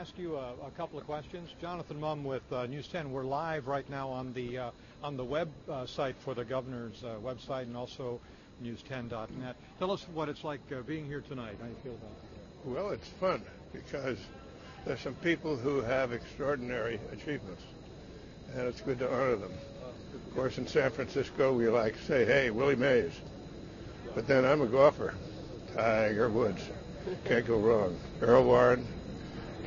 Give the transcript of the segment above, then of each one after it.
ask you a couple of questions? Jonathan Mumm with News 10. We're live right now on the web site for the governor's website and also news10.net. Tell us what it's like being here tonight. How do you feel about it? Well, it's fun because there's some people who have extraordinary achievements, and it's good to honor them. Of course, in San Francisco, we like to say, hey, Willie Mays. But then I'm a golfer. Tiger Woods. Can't go wrong. Earl Warren.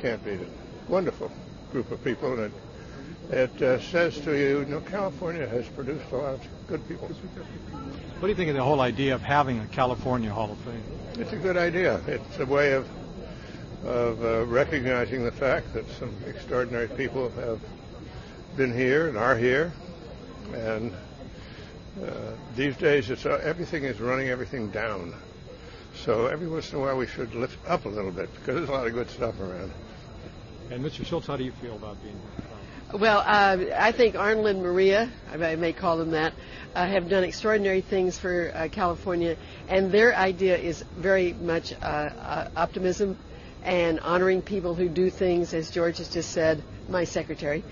Can't beat it. Wonderful group of people, and it says to you, California has produced a lot of good people. What do you think of the whole idea of having a California Hall of Fame? It's a good idea. It's a way of recognizing the fact that some extraordinary people have been here and are here, and these days everything is running everything down. So every once in a while we should lift up a little bit because there's a lot of good stuff around. And Mr. Schultz, how do you feel about being here? Well, I think Arnold and Maria, I may call them that, have done extraordinary things for California, and their idea is very much optimism and honoring people who do things, as George has just said, my secretary.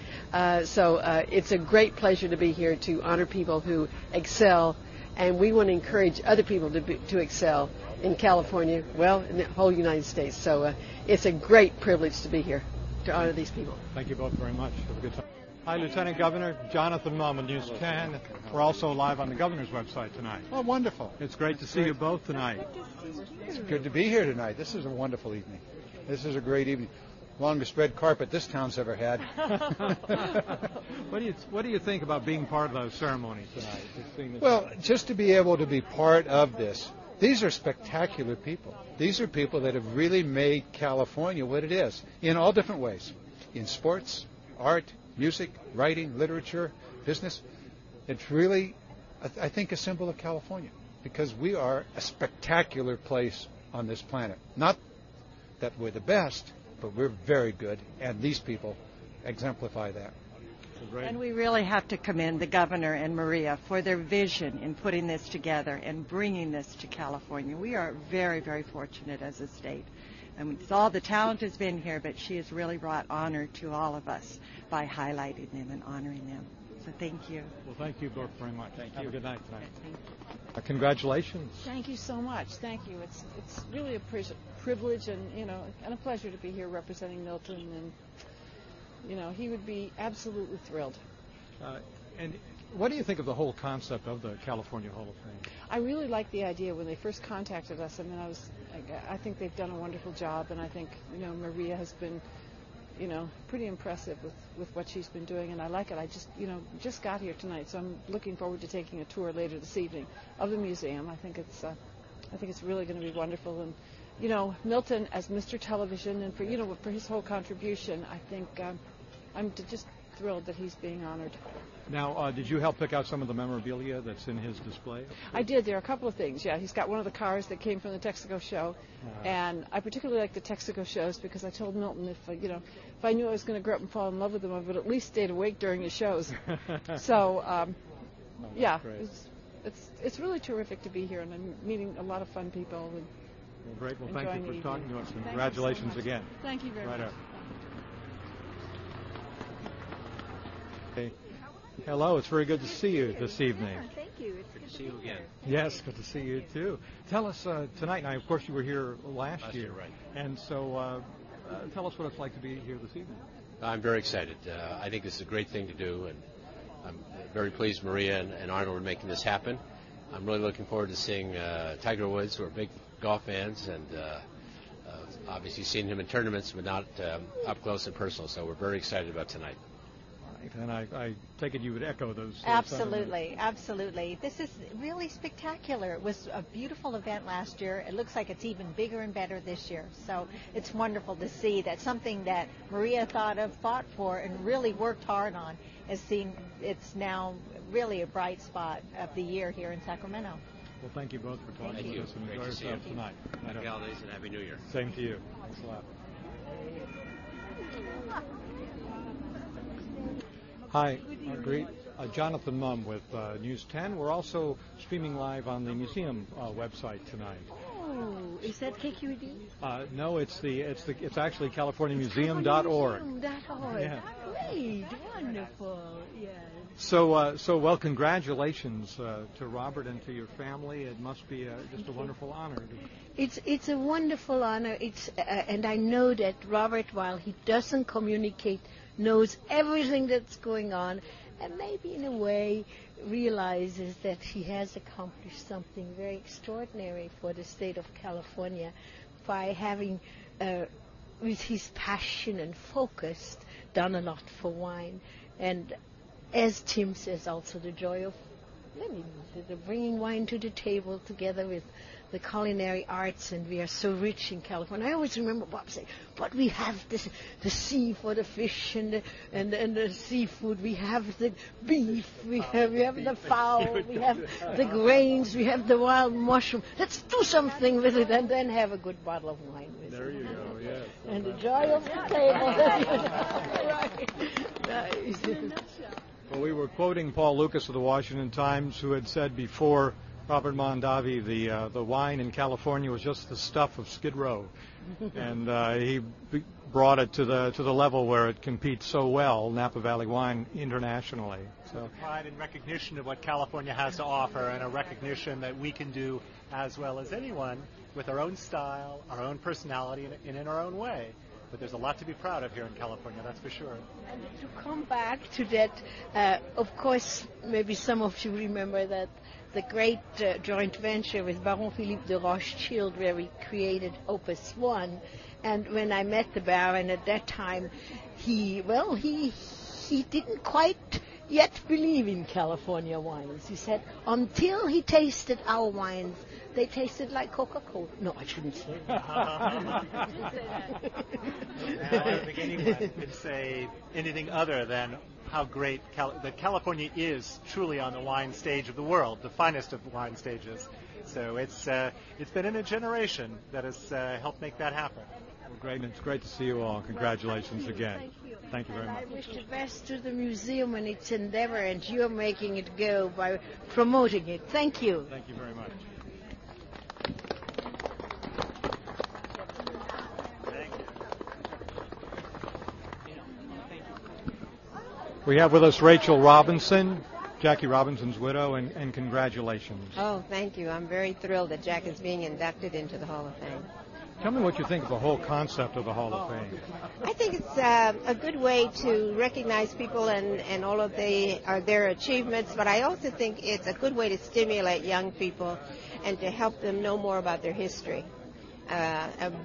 So it's a great pleasure to be here to honor people who excel, and we want to encourage other people to excel in California, well, in the whole United States. So it's a great privilege to be here to honor these people. Thank you both very much. Have a good time. Hi, Lieutenant Governor Jonathan Mumm with News 10. We're also live on the governor's website tonight. Oh, wonderful. It's great to see you both tonight. It's good to be here tonight. This is a wonderful evening. This is a great evening. Longest red carpet this town's ever had. What do you think about being part of the ceremony tonight? Well, just to be able to be part of this. These are spectacular people. These are people that have really made California what it is in all different ways. In sports, art, music, writing, literature, business. It's really, I think, a symbol of California because we are a spectacular place on this planet. Not that we're the best, but we're very good, and these people exemplify that. And we really have to commend the governor and Maria for their vision in putting this together and bringing this to California. We are very, very fortunate as a state. And all the talent has been here, but she has really brought honor to all of us by highlighting them and honoring them. So thank you. Well, thank you both very much. Have a good night tonight. Congratulations. Thank you so much. Thank you. It's really a privilege and a pleasure to be here representing Milton, and he would be absolutely thrilled. And what do you think of the whole concept of the California Hall of Fame? I really like the idea when they first contacted us. I mean, I think they've done a wonderful job, and I think Maria has been pretty impressive with what she's been doing, and I like it. I just got here tonight, so I'm looking forward to taking a tour later this evening of the museum. I think it's really going to be wonderful, and Milton as Mr. Television, and for his whole contribution, I think I'm just thrilled that he's being honored. Now, did you help pick out some of the memorabilia that's in his display? I did. There are a couple of things. Yeah, he's got one of the cars that came from the Texaco show, and I particularly like the Texaco shows because I told Milton if I knew I was going to grow up and fall in love with him, I would at least stayed awake during his shows. So, yeah, it's really terrific to be here, and I'm meeting a lot of fun people. And well, great. Well, thank you for talking to us, and congratulations again. Thank you very much. Okay. Hello, it's very good to see you this evening. Yeah, thank you. It's good to see you again. Yes, good to see you too. Tell us tonight. Now, of course, you were here last year, right? And so, tell us what it's like to be here this evening. I'm very excited. I think this is a great thing to do, and I'm very pleased Maria and Arnold are making this happen. I'm really looking forward to seeing Tiger Woods, who are big golf fans, and obviously seeing him in tournaments, but not up close and personal. So we're very excited about tonight. And I take it you would echo those. Absolutely, absolutely. This is really spectacular. It was a beautiful event last year. It looks like it's even bigger and better this year. So it's wonderful to see that something that Maria fought for, and really worked hard on is seen. It's now really a bright spot of the year here in Sacramento. Well, thank you both for talking to us, and enjoy yourselves tonight. Happy holidays and Happy New Year. Same to you. Thanks a lot. Hi, Marguerite. Jonathan Mumm with News 10. We're also streaming live on the museum website tonight. Oh, is that KQED? No, it's actually CaliforniaMuseum.org. Museum.org. Yeah. Great, wonderful. Yes. So well, congratulations to Robert and to your family. It must be just a wonderful honor. It's a wonderful honor. And I know that Robert, while he doesn't communicate, knows everything that's going on, and maybe in a way realizes that he has accomplished something very extraordinary for the state of California by having, with his passion and focus, done a lot for wine. And as Tim says, also the joy of the bringing wine to the table together with the culinary arts, and we are so rich in California. I always remember Bob saying, but we have the sea for the fish and the seafood. We have the beef. We have the fowl. We have the grains. We have the wild mushroom. Let's do something with it and then have a good bottle of wine with it. There you go. Yes. And the joy of the table. Right. Nice. Well, we were quoting Paul Lucas of the Washington Times, who had said before Robert Mondavi, the wine in California was just the stuff of Skid Row, and he brought it to the level where it competes so well, Napa Valley wine, internationally. So pride and recognition of what California has to offer, and a recognition that we can do as well as anyone with our own style, our own personality, and in our own way. But there's a lot to be proud of here in California, that's for sure. And to come back to that, of course, maybe some of you remember that the great joint venture with Baron Philippe de Rothschild, where we created Opus One. And when I met the Baron at that time, he didn't quite yet believe in California wines. He said, until he tasted our wines, they tasted like Coca-Cola. No, I shouldn't say that. I don't think anyone can say anything other than how great that California is truly on the wine stage of the world, the finest of wine stages. So it's been in a generation that has helped make that happen. Well, great, and it's great to see you all. Congratulations again. Thank you very much. I wish the best to the museum and its endeavor, and you're making it go by promoting it. Thank you. Thank you very much. We have with us Rachel Robinson, Jackie Robinson's widow, and congratulations. Oh, thank you. I'm very thrilled that Jack is being inducted into the Hall of Fame. Tell me what you think of the whole concept of the Hall of Fame. I think it's a good way to recognize people and all of their achievements, but I also think it's a good way to stimulate young people and to help them know more about their history.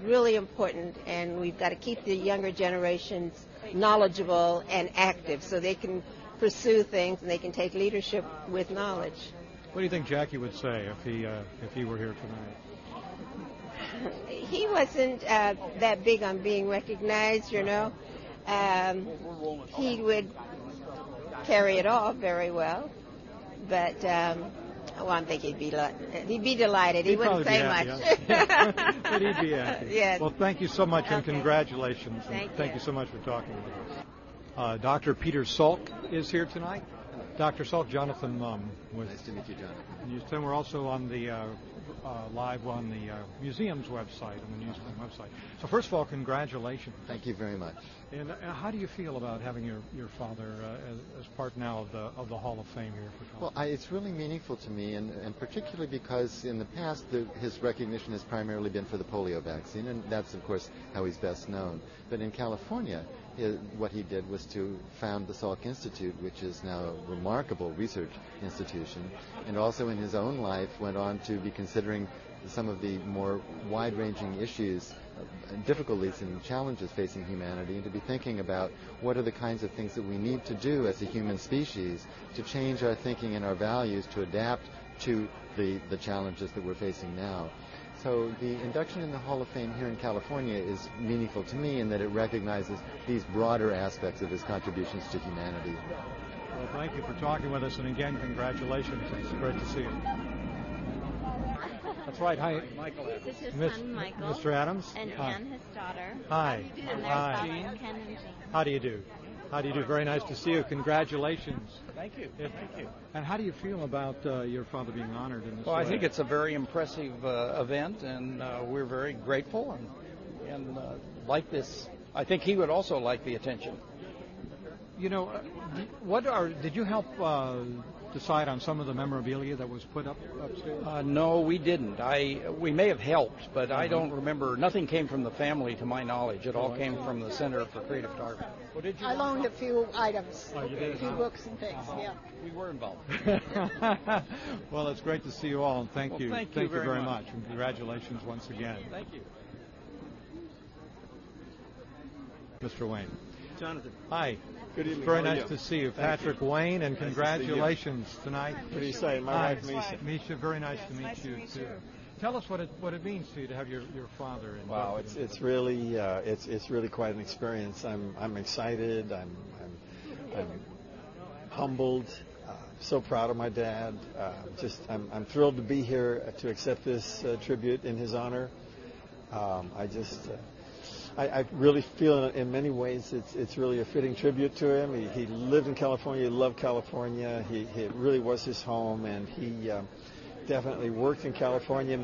Really important, and we've got to keep the younger generations knowledgeable and active so they can pursue things and they can take leadership with knowledge. What do you think Jackie would say if he were here tonight? He wasn't that big on being recognized, you know. He would carry it off very well, but I think he'd be delighted. He wouldn't say much. Yeah. But he'd be happy. Yes. Well, thank you so much, and congratulations. Thank you so much for talking with us. Dr. Peter Salk is here tonight. Dr. Salk, Jonathan Mumm. Nice to meet you, Jonathan. News 10. We're also on the live on the museum's website, on the News 10 website. So first of all, congratulations. Thank you very much. And how do you feel about having your father as part now of the Hall of Fame here for California? Well, it's really meaningful to me, and particularly because in the past his recognition has primarily been for the polio vaccine, and that's of course how he's best known. But in California, what he did was to found the Salk Institute, which is now a remarkable research institution, and also in his own life went on to be considering some of the more wide-ranging issues, difficulties and challenges facing humanity, and to be thinking about what are the kinds of things that we need to do as a human species to change our thinking and our values to adapt to the challenges that we're facing now. So the induction in the Hall of Fame here in California is meaningful to me in that it recognizes these broader aspects of his contributions to humanity. Well, thank you for talking with us, and again, congratulations. It's great to see you. That's right. Hi, Michael. This is his son, Michael. Mr. Adams. And Hi. Ann, his daughter. Hi. And their Hi. father, Ken and Jean. How do you do? How do you do? Very nice to see you. Congratulations. Thank you. Thank you. And how do you feel about your father being honored in this Well, way? I think it's a very impressive event, and we're very grateful, and and like this. I think he would also like the attention. You know, did you help decide on some of the memorabilia that was put up upstairs? No, we didn't. We may have helped, but I don't remember. Nothing came from the family, to my knowledge. It all came from the Center for Creative Photography. Well, did you? I loaned a few items, you did, a few books and things. Yeah, we were involved. Well, it's great to see you all, and thank you. Thank you very much, and congratulations once again. Thank you. Mr. Wayne. Jonathan. Hi. Good evening. Very How are nice you? to see you. Thank Patrick you. Wayne, and Nice to see you. congratulations tonight. Pretty excited. My Hi. wife, Misha. Misha, very nice to meet you, too. Tell us what it means to you to have your father involved. Wow, it's really it's really quite an experience. I'm excited. I'm humbled. So proud of my dad. I'm thrilled to be here to accept this tribute in his honor. I really feel in many ways it's really a fitting tribute to him. He lived in California, he loved California, it really was his home, and he definitely worked in California,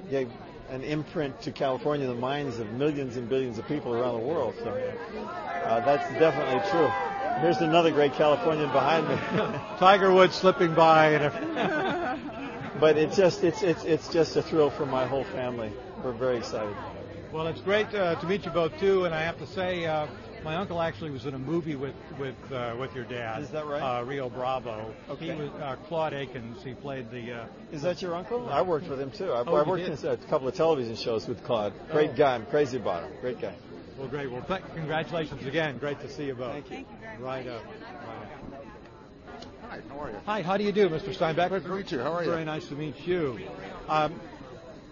gave an imprint to California in the minds of millions and billions of people around the world. So that's definitely true. Here's another great Californian behind me. Tiger Woods slipping by. But it's just a thrill for my whole family. We're very excited. Well, it's great to meet you both too, and I have to say, my uncle actually was in a movie with your dad. Is that right? Rio Bravo. Okay. He was Claude Akins. He played the. Is that your uncle? I worked with him too. I you worked did? in a couple of television shows with Claude. Great guy. I'm crazy about him. Great guy. Well, great. Well, congratulations again. Great to see you both. Thank you. Right up. Hi, how are you? Hi, how do you do, Mr. Steinbeck? Nice to meet you. How are you? Very nice to meet you.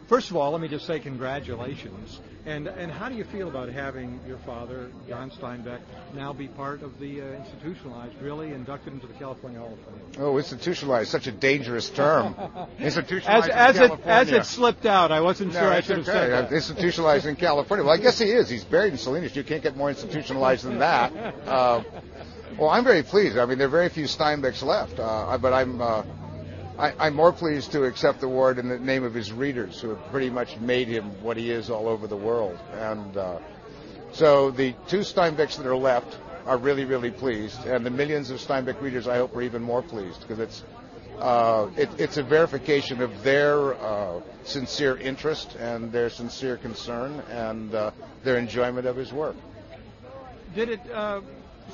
First of all, let me just say congratulations. And how do you feel about having your father, John Steinbeck, now be part of the institutionalized, really inducted into the California Hall of Fame? Oh, institutionalized, such a dangerous term. Institutionalized in California. As it slipped out, I wasn't sure I should have said that. Institutionalized in California. Well, I guess he is. He's buried in Salinas. You can't get more institutionalized than that. Well, I'm very pleased. I mean, there are very few Steinbecks left, but I'm more pleased to accept the award in the name of his readers, who have pretty much made him what he is all over the world. And so the two Steinbecks that are left are really, really pleased, and the millions of Steinbeck readers, I hope, are even more pleased, because it's a verification of their sincere interest and their sincere concern and their enjoyment of his work. Did it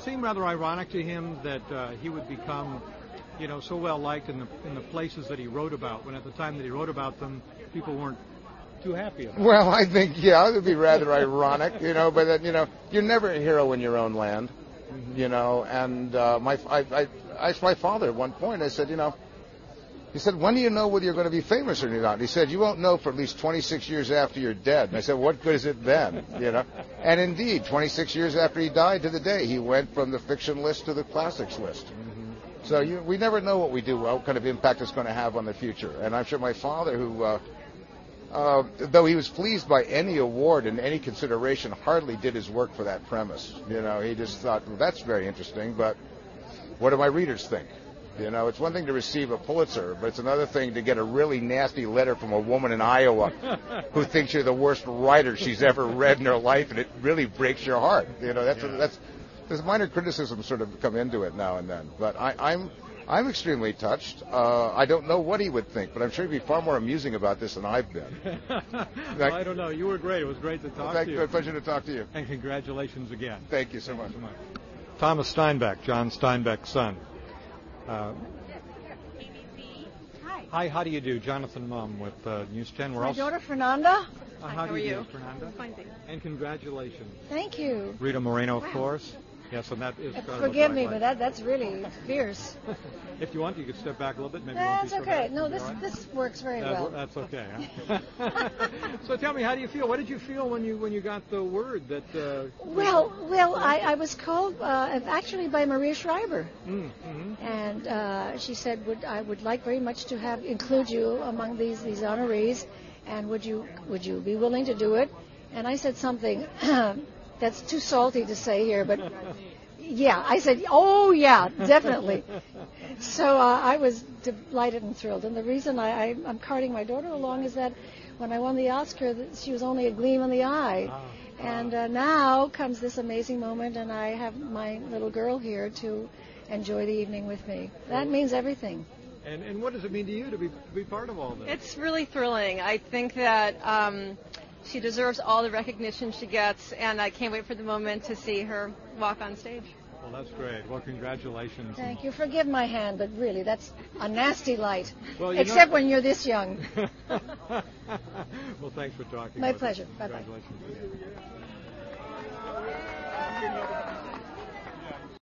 seem rather ironic to him that he would become, so well liked in the places that he wrote about, when at the time that he wrote about them, people weren't too happy about it? Well, I think, it would be rather ironic, but that, you're never a hero in your own land, and I asked my father at one point, I said, he said, when do you know whether you're going to be famous or not? He said, you won't know for at least 26 years after you're dead. And I said, what good is it then? And indeed, 26 years after he died to the day, he went from the fiction list to the classics list. So we never know what we do, what kind of impact it's going to have on the future. And I'm sure my father, who, though he was pleased by any award and any consideration, hardly did his work for that premise. He just thought, well, that's very interesting, but what do my readers think? It's one thing to receive a Pulitzer, but it's another thing to get a really nasty letter from a woman in Iowa who thinks you're the worst writer she's ever read in her life, and it really breaks your heart. There's minor criticisms sort of come into it now and then, but I'm extremely touched. I don't know what he would think, but I'm sure he'd be far more amusing about this than I've been. Well, I don't know. You were great. It was great to talk to you. A pleasure to talk to you. And congratulations again. Thank you so much. Thomas Steinbeck, John Steinbeck's son. Hi, how do you do? Jonathan Mumm with News 10. My daughter Fernanda. How do you do, Fernanda? Fine, thanks. And congratulations. Thank you. Rita Moreno, of course. Yes, and that is. Forgive me, but that's really fierce. If you want, you could step back a little bit. Maybe That's okay. No, this works very well. That's okay. Huh? So tell me, how do you feel? What did you feel when you got the word that? Well, I was called actually by Maria Shriver, and she said, I would like very much to include you among these honorees, and would you be willing to do it? And I said something that's too salty to say here, but yeah, I said, oh yeah, definitely. So I was delighted and thrilled, and the reason I'm carting my daughter along is that when I won the Oscar, she was only a gleam in the eye. And now comes this amazing moment, and I have my little girl here to enjoy the evening with me. That means everything. And what does it mean to you to be part of all this? It's really thrilling. I think that she deserves all the recognition she gets, and I can't wait for the moment to see her walk on stage. Well, that's great. Well, congratulations. Thank you. Forgive my hand, but really, that's a nasty light. Well, except when you're this young. Well, thanks for talking. My pleasure. Bye-bye. Congratulations.